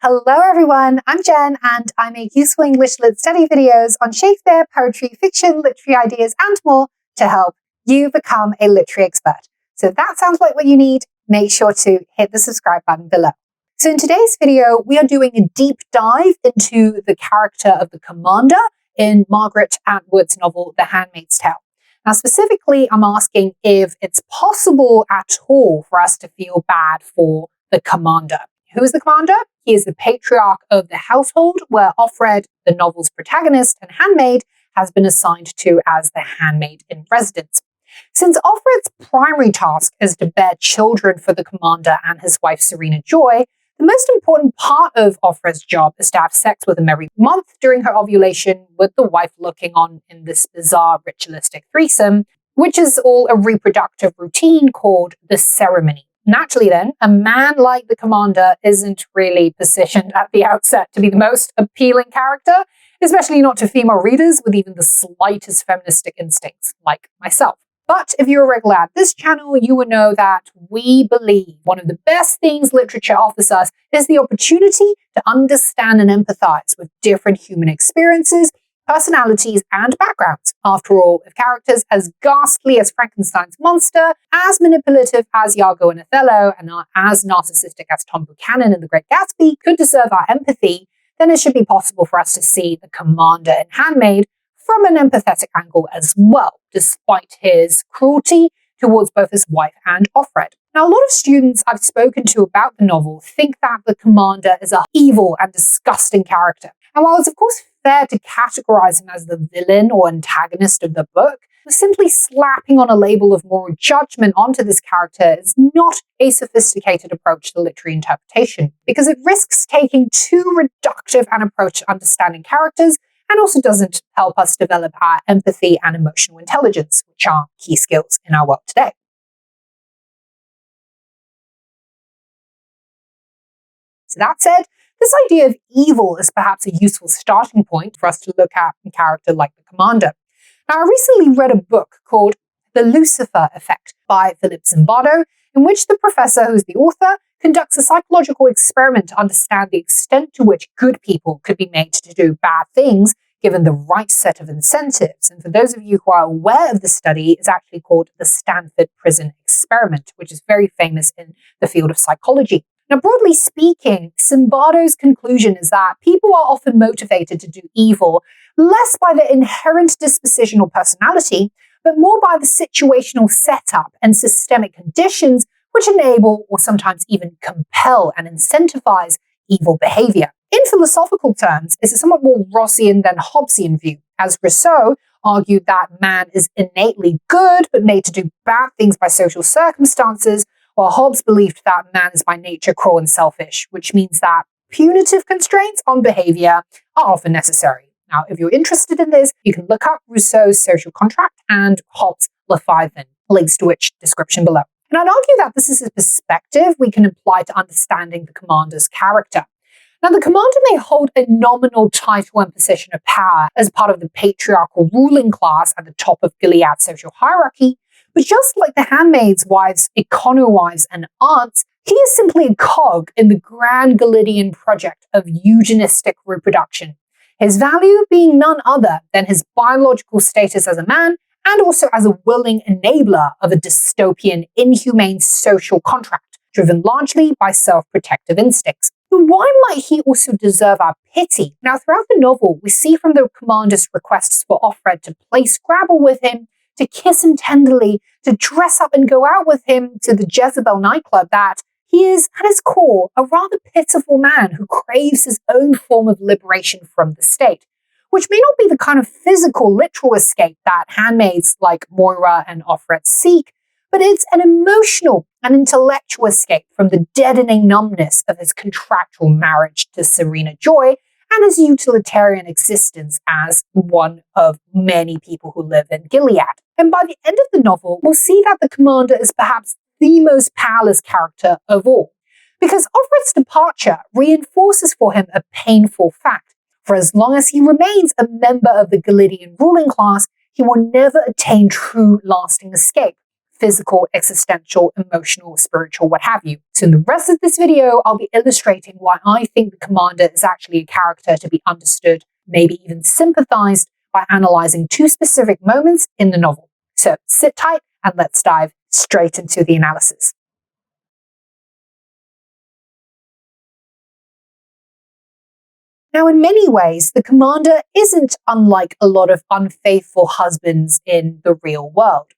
Hello everyone, I'm Jen and I make useful English lit study videos on Shakespeare, poetry, fiction, literary ideas and more to help you become a literary expert. So if that sounds like what you need, make sure to hit the subscribe button below. So in today's video, we are doing a deep dive into the character of the commander in Margaret Atwood's novel, The Handmaid's Tale. Now specifically, I'm asking if it's possible at all for us to feel bad for the commander. Who is the commander? He is the patriarch of the household where Offred, the novel's protagonist and handmaid, has been assigned to as the handmaid-in-residence. Since Offred's primary task is to bear children for the commander and his wife Serena Joy, the most important part of Offred's job is to have sex with him every month during her ovulation, with the wife looking on in this bizarre ritualistic threesome, which is all a reproductive routine called the ceremony. Naturally then, a man like the commander isn't really positioned at the outset to be the most appealing character, especially not to female readers with even the slightest feministic instincts, like myself. But if you're a regular at this channel, you will know that we believe one of the best things literature offers us is the opportunity to understand and empathize with different human experiences, personalities, and backgrounds. After all, if characters as ghastly as Frankenstein's monster, as manipulative as Iago and Othello, and as narcissistic as Tom Buchanan in The Great Gatsby could deserve our empathy, then it should be possible for us to see the commander in Handmaid from an empathetic angle as well, despite his cruelty towards both his wife and Offred. Now, a lot of students I've spoken to about the novel think that the commander is an evil and disgusting character. And while it's of course fair to categorize him as the villain or antagonist of the book, simply slapping on a label of moral judgment onto this character is not a sophisticated approach to literary interpretation, because it risks taking too reductive an approach to understanding characters and also doesn't help us develop our empathy and emotional intelligence, which are key skills in our world today. So that said, this idea of evil is perhaps a useful starting point for us to look at a character like the commander. Now, I recently read a book called The Lucifer Effect by Philip Zimbardo, in which the professor, who's the author, conducts a psychological experiment to understand the extent to which good people could be made to do bad things given the right set of incentives. And for those of you who are aware of the study, it's actually called the Stanford Prison Experiment, which is very famous in the field of psychology. Now, broadly speaking, Zimbardo's conclusion is that people are often motivated to do evil less by their inherent disposition or personality, but more by the situational setup and systemic conditions which enable or sometimes even compel and incentivize evil behavior. In philosophical terms, it's a somewhat more Rossian than Hobbesian view, as Rousseau argued that man is innately good but made to do bad things by social circumstances, while Hobbes believed that man is by nature cruel and selfish, which means that punitive constraints on behavior are often necessary. Now, if you're interested in this, you can look up Rousseau's Social Contract and Hobbes' Leviathan, links to which description below. And I'd argue that this is a perspective we can apply to understanding the commander's character. Now, the commander may hold a nominal title and position of power as part of the patriarchal ruling class at the top of Gilead's social hierarchy, but just like the handmaids, wives, econo-wives, and aunts, he is simply a cog in the grand Gileadian project of eugenistic reproduction, his value being none other than his biological status as a man and also as a willing enabler of a dystopian, inhumane social contract, driven largely by self-protective instincts. But why might he also deserve our pity? Now, throughout the novel, we see from the commander's requests for Offred to play Scrabble with him, to kiss him tenderly, to dress up and go out with him to the Jezebel nightclub, that he is, at his core, a rather pitiful man who craves his own form of liberation from the state, which may not be the kind of physical, literal escape that handmaids like Moira and Offred seek, but it's an emotional and intellectual escape from the deadening numbness of his contractual marriage to Serena Joy and his utilitarian existence as one of many people who live in Gilead. And by the end of the novel, we'll see that the commander is perhaps the most powerless character of all, because Offred's departure reinforces for him a painful fact. For as long as he remains a member of the Gileadian ruling class, he will never attain true lasting escape, physical, existential, emotional, spiritual, what have you. So in the rest of this video, I'll be illustrating why I think the commander is actually a character to be understood, maybe even sympathized, by analyzing two specific moments in the novel. So sit tight and let's dive straight into the analysis. Now, in many ways, the commander isn't unlike a lot of unfaithful husbands in the real world.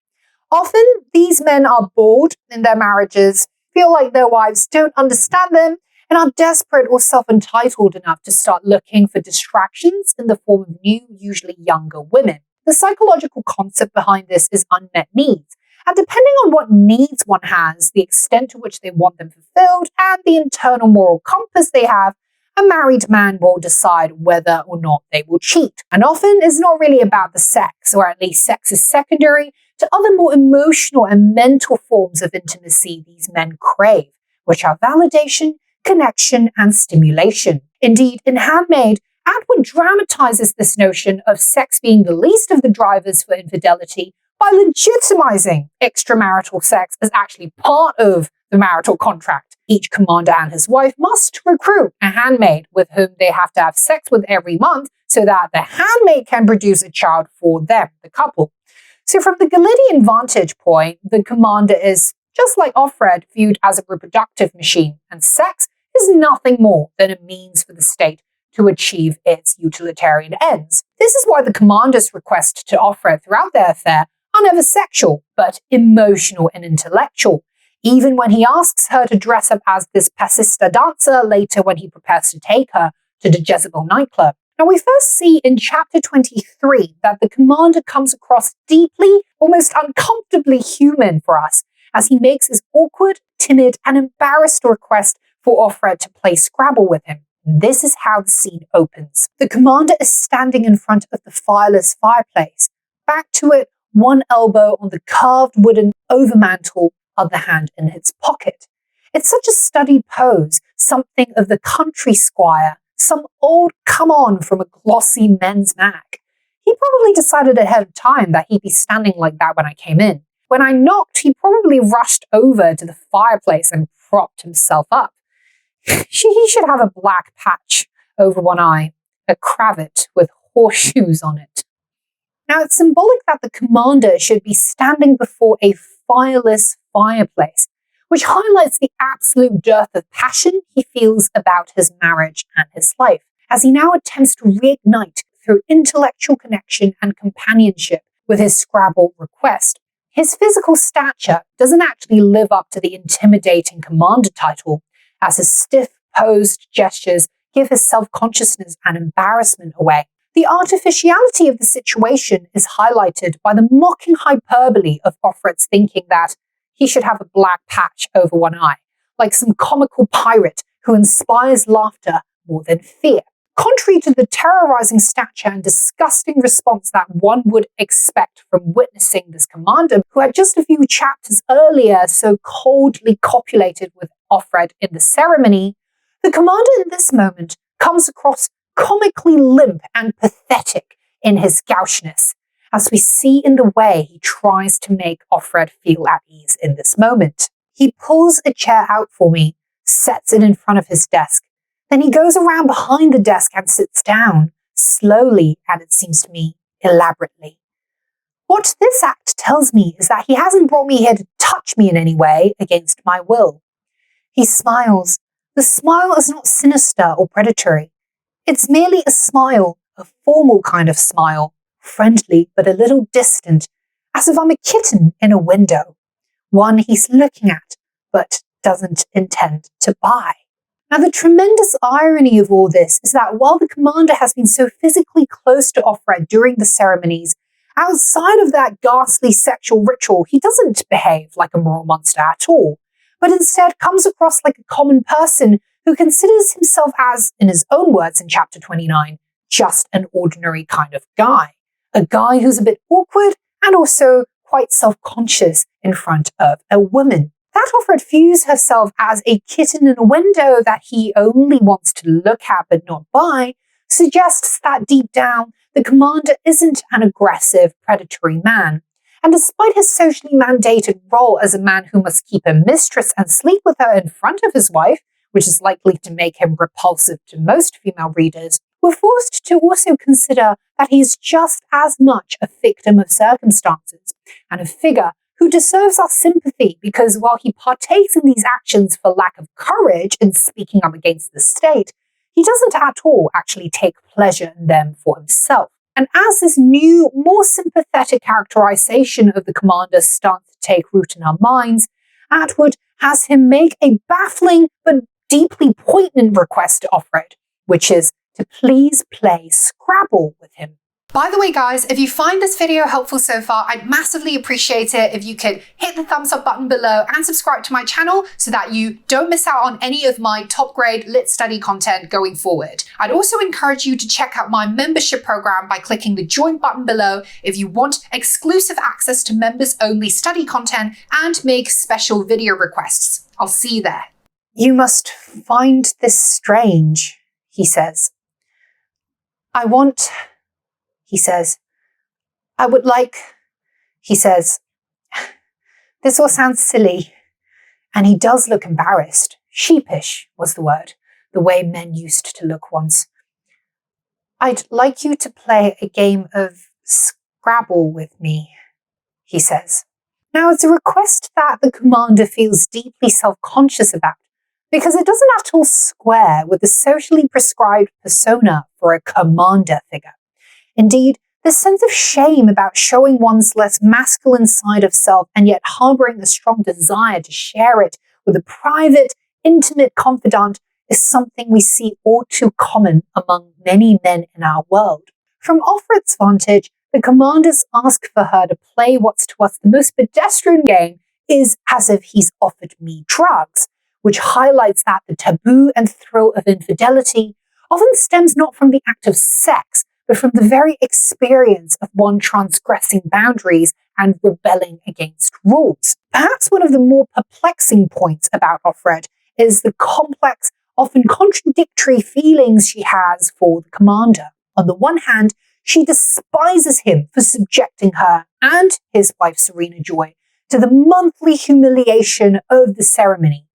Often, these men are bored in their marriages, feel like their wives don't understand them, and are desperate or self-entitled enough to start looking for distractions in the form of new, usually younger women. The psychological concept behind this is unmet needs, and depending on what needs one has, the extent to which they want them fulfilled, and the internal moral compass they have, a married man will decide whether or not they will cheat. And often it's not really about the sex, or at least sex is secondary to other more emotional and mental forms of intimacy these men crave, which are validation, connection, and stimulation. Indeed, in Handmaid, Atwood dramatizes this notion of sex being the least of the drivers for infidelity by legitimizing extramarital sex as actually part of the marital contract. Each commander and his wife must recruit a handmaid with whom they have to have sex with every month so that the handmaid can produce a child for them, the couple. So from the Galilean vantage point, the commander is, just like Offred, viewed as a reproductive machine, and sex is nothing more than a means for the state to achieve its utilitarian ends. This is why the commander's requests to Offred throughout their affair are never sexual, but emotional and intellectual. Even when he asks her to dress up as this pasista dancer later when he prepares to take her to the Jezebel nightclub. Now, we first see in chapter 23 that the commander comes across deeply, almost uncomfortably human for us, as he makes his awkward, timid, and embarrassed request for Offred to play Scrabble with him. This is how the scene opens. The commander is standing in front of the fireless fireplace, back to it, one elbow on the carved wooden overmantel, other hand in its pocket. It's such a studied pose, something of the country squire, some old come-on from a glossy men's mag. He probably decided ahead of time that he'd be standing like that when I came in. When I knocked, he probably rushed over to the fireplace and propped himself up. He should have a black patch over one eye, a cravat with horseshoes on it. Now, it's symbolic that the commander should be standing before a fireless fireplace, which highlights the absolute dearth of passion he feels about his marriage and his life, as he now attempts to reignite through intellectual connection and companionship with his Scrabble request. His physical stature doesn't actually live up to the intimidating commander title, as his stiff-posed gestures give his self-consciousness and embarrassment away. The artificiality of the situation is highlighted by the mocking hyperbole of Offred's thinking that he should have a black patch over one eye, like some comical pirate who inspires laughter more than fear. Contrary to the terrorizing stature and disgusting response that one would expect from witnessing this commander, who had just a few chapters earlier so coldly copulated with Offred in the ceremony, the commander in this moment comes across comically limp and pathetic in his gaucheness, as we see in the way he tries to make Offred feel at ease in this moment. He pulls a chair out for me, sets it in front of his desk, then he goes around behind the desk and sits down, slowly and, it seems to me, elaborately. What this act tells me is that he hasn't brought me here to touch me in any way against my will. He smiles. The smile is not sinister or predatory. It's merely a smile, a formal kind of smile, friendly but a little distant, as if I'm a kitten in a window, one he's looking at but doesn't intend to buy. Now, the tremendous irony of all this is that while the commander has been so physically close to Offred during the ceremonies, outside of that ghastly sexual ritual, he doesn't behave like a moral monster at all, but instead comes across like a common person who considers himself as, in his own words in chapter 29, just an ordinary kind of guy. A guy who's a bit awkward and also quite self-conscious in front of a woman. That Offred views herself as a kitten in a window that he only wants to look at but not buy, suggests that deep down, the commander isn't an aggressive, predatory man, And despite his socially mandated role as a man who must keep a mistress and sleep with her in front of his wife, which is likely to make him repulsive to most female readers, we're forced to also consider that he's just as much a victim of circumstances and a figure who deserves our sympathy because while he partakes in these actions for lack of courage in speaking up against the state, he doesn't at all actually take pleasure in them for himself. And as this new, more sympathetic characterization of the commander starts to take root in our minds, Atwood has him make a baffling but deeply poignant request to Offred, which is to please play Scrabble with him. By the way, guys, if you find this video helpful so far, I'd massively appreciate it if you could hit the thumbs up button below and subscribe to my channel so that you don't miss out on any of my top grade lit study content going forward. I'd also encourage you to check out my membership program by clicking the join button below if you want exclusive access to members only study content and make special video requests. I'll see you there. You must find this strange, he says. He says, I would like, he says, this all sounds silly. And he does look embarrassed. Sheepish was the word, the way men used to look once. I'd like you to play a game of Scrabble with me, he says. Now, it's a request that the commander feels deeply self-conscious about, because it doesn't at all square with the socially prescribed persona for a commander figure. Indeed, the sense of shame about showing one's less masculine side of self and yet harboring a strong desire to share it with a private, intimate confidant is something we see all too common among many men in our world. From Offred's vantage, the commanders ask for her to play what's to us the most pedestrian game is as if he's offered me drugs, which highlights that the taboo and thrill of infidelity often stems not from the act of sex, but from the very experience of one transgressing boundaries and rebelling against rules. Perhaps one of the more perplexing points about Offred is the complex, often contradictory feelings she has for the commander. On the one hand, she despises him for subjecting her and his wife Serena Joy to the monthly humiliation of the ceremony.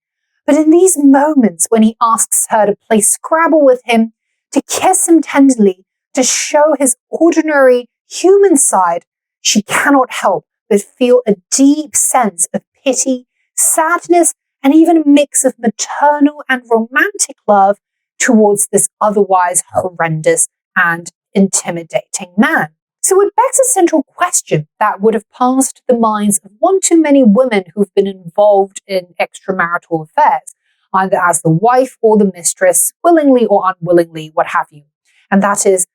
But in these moments when he asks her to play Scrabble with him, to kiss him tenderly, to show his ordinary human side, she cannot help but feel a deep sense of pity, sadness, and even a mix of maternal and romantic love towards this otherwise horrendous and intimidating man. So it begs a central question that would have passed the minds of one too many women who've been involved in extramarital affairs, either as the wife or the mistress, willingly or unwillingly, what have you. And that is,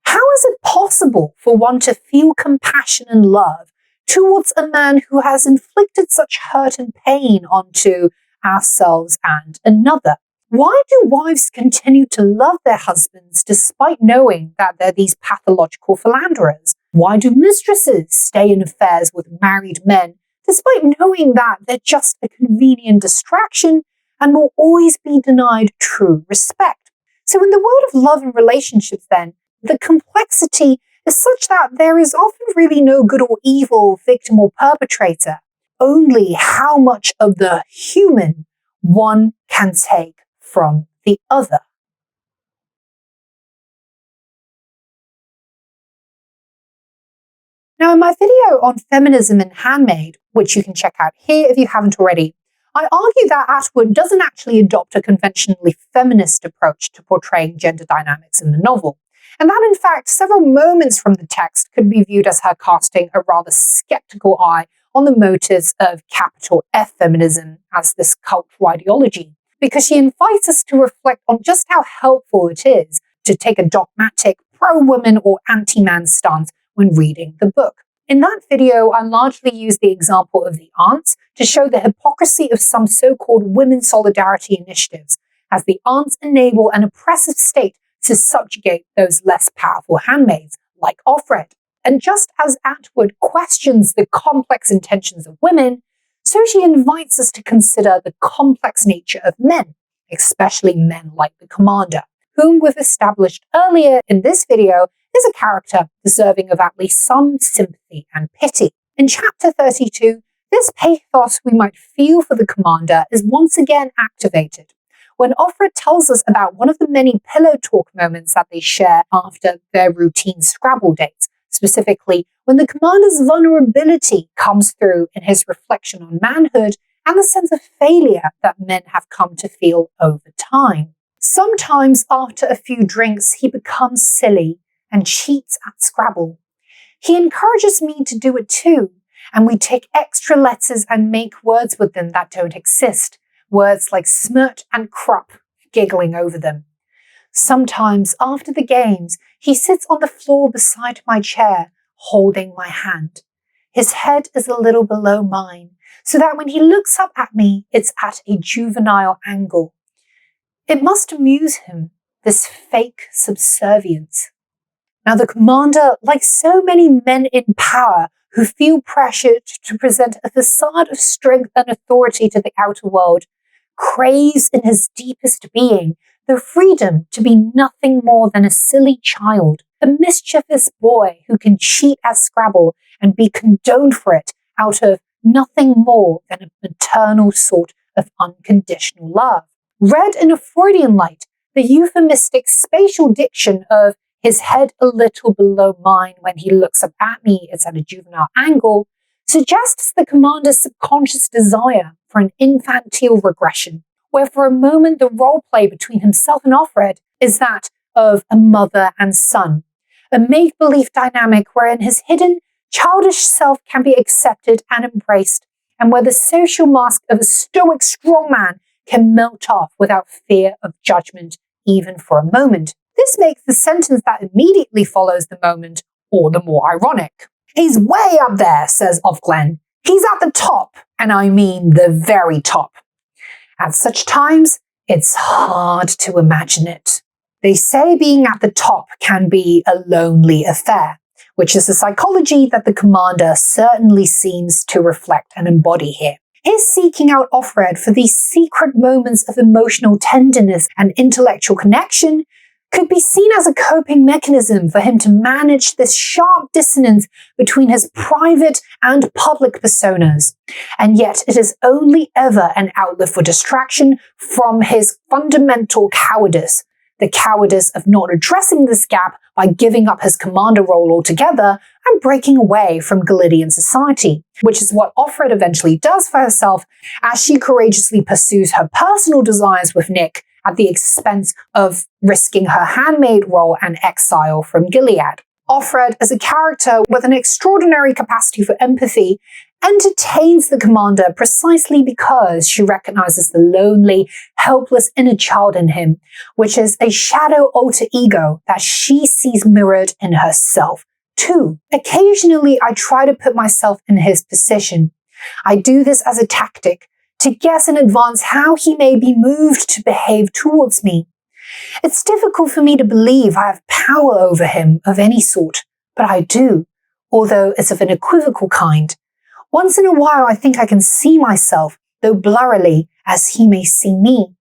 how is it possible for one to feel compassion and love towards a man who has inflicted such hurt and pain onto ourselves and another? Why do wives continue to love their husbands despite knowing that they're these pathological philanderers? Why do mistresses stay in affairs with married men despite knowing that they're just a convenient distraction and will always be denied true respect? So in the world of love and relationships then, the complexity is such that there is often really no good or evil victim or perpetrator, only how much of the human one can take from the other. Now, in my video on feminism and Handmaid, which you can check out here if you haven't already, I argue that Atwood doesn't actually adopt a conventionally feminist approach to portraying gender dynamics in the novel, and that in fact several moments from the text could be viewed as her casting a rather skeptical eye on the motives of capital F feminism as this cultural ideology, because she invites us to reflect on just how helpful it is to take a dogmatic pro-woman or anti-man stance when reading the book. In that video, I largely used the example of the aunts to show the hypocrisy of some so-called women's solidarity initiatives, as the aunts enable an oppressive state to subjugate those less powerful handmaids, like Offred. And just as Atwood questions the complex intentions of women, so she invites us to consider the complex nature of men, especially men like the commander, whom we've established earlier in this video is a character deserving of at least some sympathy and pity. In chapter 32, this pathos we might feel for the commander is once again activated when Offred tells us about one of the many pillow talk moments that they share after their routine Scrabble dates, specifically when the commander's vulnerability comes through in his reflection on manhood and the sense of failure that men have come to feel over time. Sometimes after a few drinks, he becomes silly and cheats at Scrabble. He encourages me to do it too, and we take extra letters and make words with them that don't exist, words like smirt and krupp, giggling over them. Sometimes after the games, he sits on the floor beside my chair, holding my hand. His head is a little below mine, so that when he looks up at me, it's at a juvenile angle. It must amuse him, this fake subservience. Now, the commander, like so many men in power who feel pressured to present a facade of strength and authority to the outer world, craves in his deepest being the freedom to be nothing more than a silly child, a mischievous boy who can cheat at Scrabble and be condoned for it out of nothing more than a maternal sort of unconditional love. Read in a Freudian light, the euphemistic spatial diction of his head a little below mine when he looks up at me, it's at a juvenile angle, suggests the commander's subconscious desire for an infantile regression, where for a moment the role play between himself and Offred is that of a mother and son, a make-believe dynamic wherein his hidden, childish self can be accepted and embraced, and where the social mask of a stoic strongman can melt off without fear of judgment, even for a moment. This makes the sentence that immediately follows the moment all the more ironic. He's way up there, says Offred. He's at the top, and I mean the very top. At such times, it's hard to imagine it. They say being at the top can be a lonely affair, which is a psychology that the commander certainly seems to reflect and embody here. His seeking out Offred for these secret moments of emotional tenderness and intellectual connection could be seen as a coping mechanism for him to manage this sharp dissonance between his private and public personas. And yet it is only ever an outlet for distraction from his fundamental cowardice, the cowardice of not addressing this gap by giving up his commander role altogether and breaking away from Galilean society, which is what Offred eventually does for herself as she courageously pursues her personal desires with Nick at the expense of risking her handmaid role and exile from Gilead. Offred, as a character with an extraordinary capacity for empathy, entertains the commander precisely because she recognizes the lonely, helpless inner child in him, which is a shadow alter ego that she sees mirrored in herself, too. Occasionally, I try to put myself in his position. I do this as a tactic to guess in advance how he may be moved to behave towards me. It's difficult for me to believe I have power over him of any sort, but I do, although it's of an equivocal kind. Once in a while, I think I can see myself, though blurrily, as he may see me.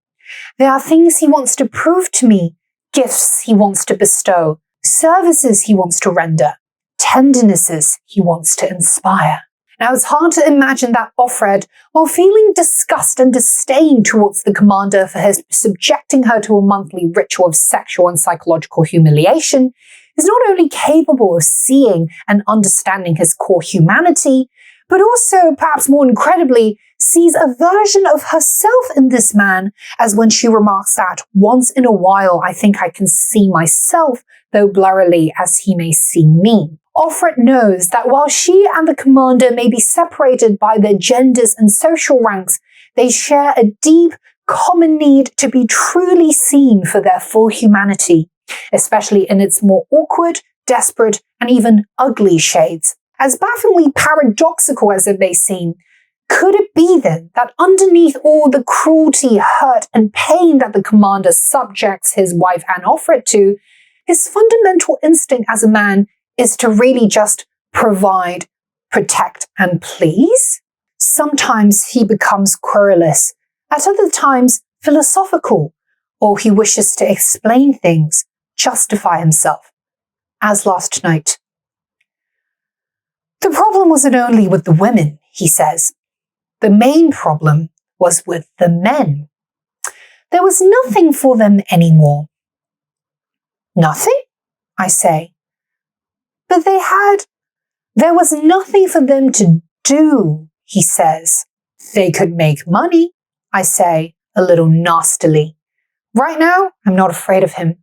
There are things he wants to prove to me, gifts he wants to bestow, services he wants to render, tendernesses he wants to inspire. Now, it's hard to imagine that Offred, while feeling disgust and disdain towards the commander for his subjecting her to a monthly ritual of sexual and psychological humiliation, is not only capable of seeing and understanding his core humanity, but also, perhaps more incredibly, sees a version of herself in this man, as when she remarks that, once in a while I think I can see myself, though blurrily as he may see me. Offred knows that while she and the commander may be separated by their genders and social ranks, they share a deep, common need to be truly seen for their full humanity, especially in its more awkward, desperate, and even ugly shades. As bafflingly paradoxical as it may seem, could it be then that underneath all the cruelty, hurt, and pain that the commander subjects his wife and Offred to, his fundamental instinct as a man is to really just provide, protect, and please? Sometimes he becomes querulous, at other times philosophical, or he wishes to explain things, justify himself, as last night. The problem wasn't only with the women, he says. The main problem was with the men. There was nothing for them anymore. Nothing? I say. But there was nothing for them to do, he says. They could make money, I say, a little nastily. Right now, I'm not afraid of him.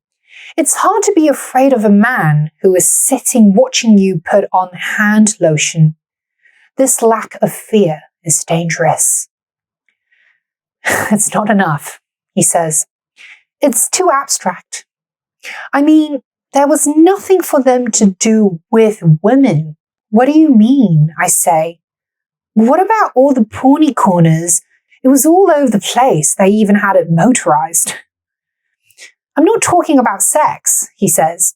It's hard to be afraid of a man who is sitting watching you put on hand lotion. This lack of fear is dangerous. It's not enough, he says. It's too abstract. I mean, there was nothing for them to do with women. What do you mean? I say. What about all the porny corners? It was all over the place. They even had it motorized. I'm not talking about sex, he says.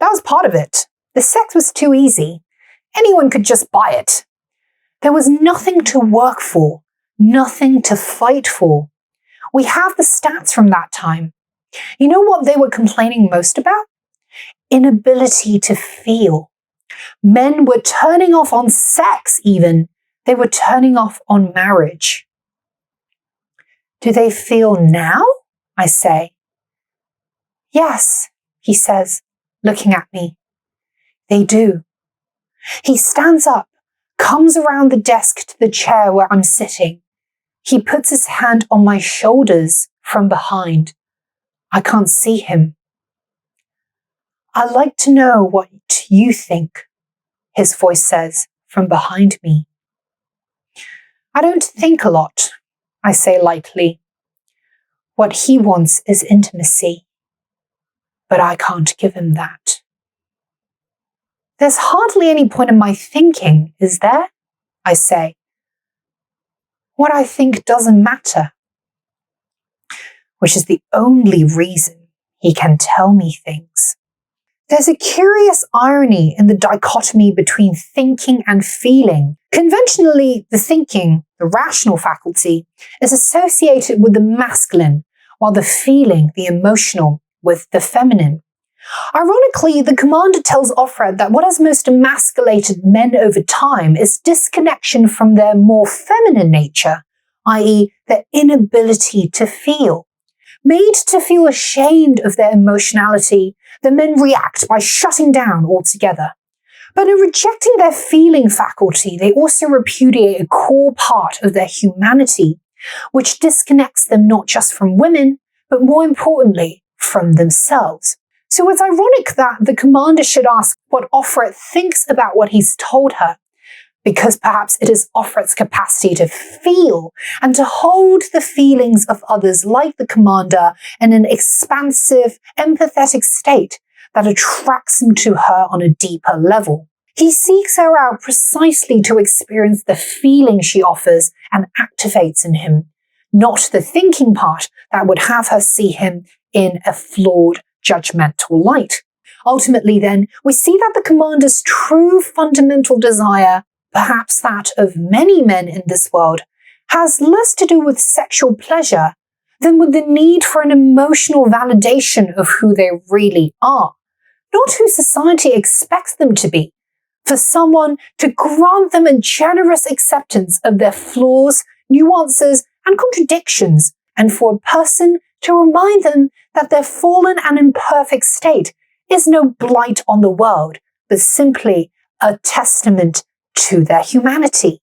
That was part of it. The sex was too easy. Anyone could just buy it. There was nothing to work for, nothing to fight for. We have the stats from that time. You know what they were complaining most about? Inability to feel. Men were turning off on sex even. They were turning off on marriage. Do they feel now? I say. Yes, he says, looking at me. They do. He stands up, comes around the desk to the chair where I'm sitting. He puts his hand on my shoulders from behind. I can't see him. I'd like to know what you think, his voice says from behind me. I don't think a lot, I say lightly. What he wants is intimacy, but I can't give him that. There's hardly any point in my thinking, is there? I say. What I think doesn't matter, which is the only reason he can tell me things. There's a curious irony in the dichotomy between thinking and feeling. Conventionally, the thinking, the rational faculty, is associated with the masculine, while the feeling, the emotional, with the feminine. Ironically, the commander tells Offred that what has most emasculated men over time is disconnection from their more feminine nature, i.e. their inability to feel. Made to feel ashamed of their emotionality, the men react by shutting down altogether. But in rejecting their feeling faculty, they also repudiate a core part of their humanity, which disconnects them not just from women, but more importantly, from themselves. So it's ironic that the commander should ask what Offred thinks about what he's told her, because perhaps it is Offred's capacity to feel and to hold the feelings of others like the commander in an expansive, empathetic state that attracts him to her on a deeper level. He seeks her out precisely to experience the feeling she offers and activates in him, not the thinking part that would have her see him in a flawed, judgmental light. Ultimately, then, we see that the commander's true fundamental desire, perhaps that of many men in this world, has less to do with sexual pleasure than with the need for an emotional validation of who they really are, not who society expects them to be, for someone to grant them a generous acceptance of their flaws, nuances, and contradictions, and for a person to remind them that their fallen and imperfect state is no blight on the world, but simply a testament to their humanity.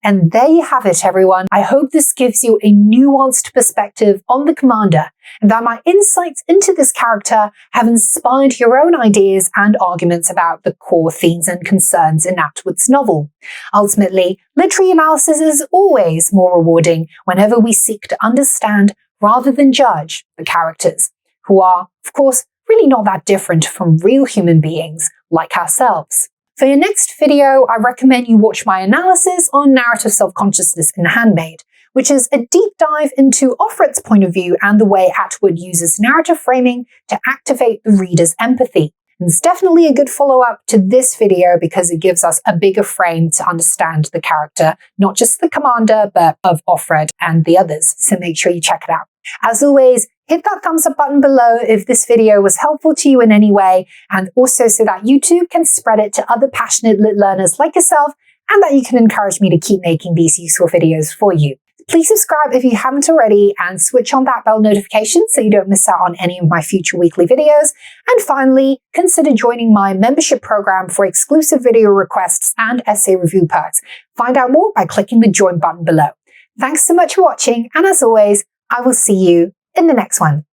And there you have it, everyone. I hope this gives you a nuanced perspective on the commander, and that my insights into this character have inspired your own ideas and arguments about the core themes and concerns in Atwood's novel. Ultimately, literary analysis is always more rewarding whenever we seek to understand rather than judge the characters, who are, of course, really not that different from real human beings like ourselves. For your next video, I recommend you watch my analysis on narrative self-consciousness in Handmaid, which is a deep dive into Offred's point of view and the way Atwood uses narrative framing to activate the reader's empathy. And it's definitely a good follow-up to this video because it gives us a bigger frame to understand the character, not just the commander, but of Offred and the others. So make sure you check it out. As always, hit that thumbs up button below if this video was helpful to you in any way, and also so that YouTube can spread it to other passionate lit learners like yourself, and that you can encourage me to keep making these useful videos for you. Please subscribe if you haven't already, and switch on that bell notification so you don't miss out on any of my future weekly videos. And finally, consider joining my membership program for exclusive video requests and essay review perks. Find out more by clicking the join button below. Thanks so much for watching, and as always, I will see you in the next one.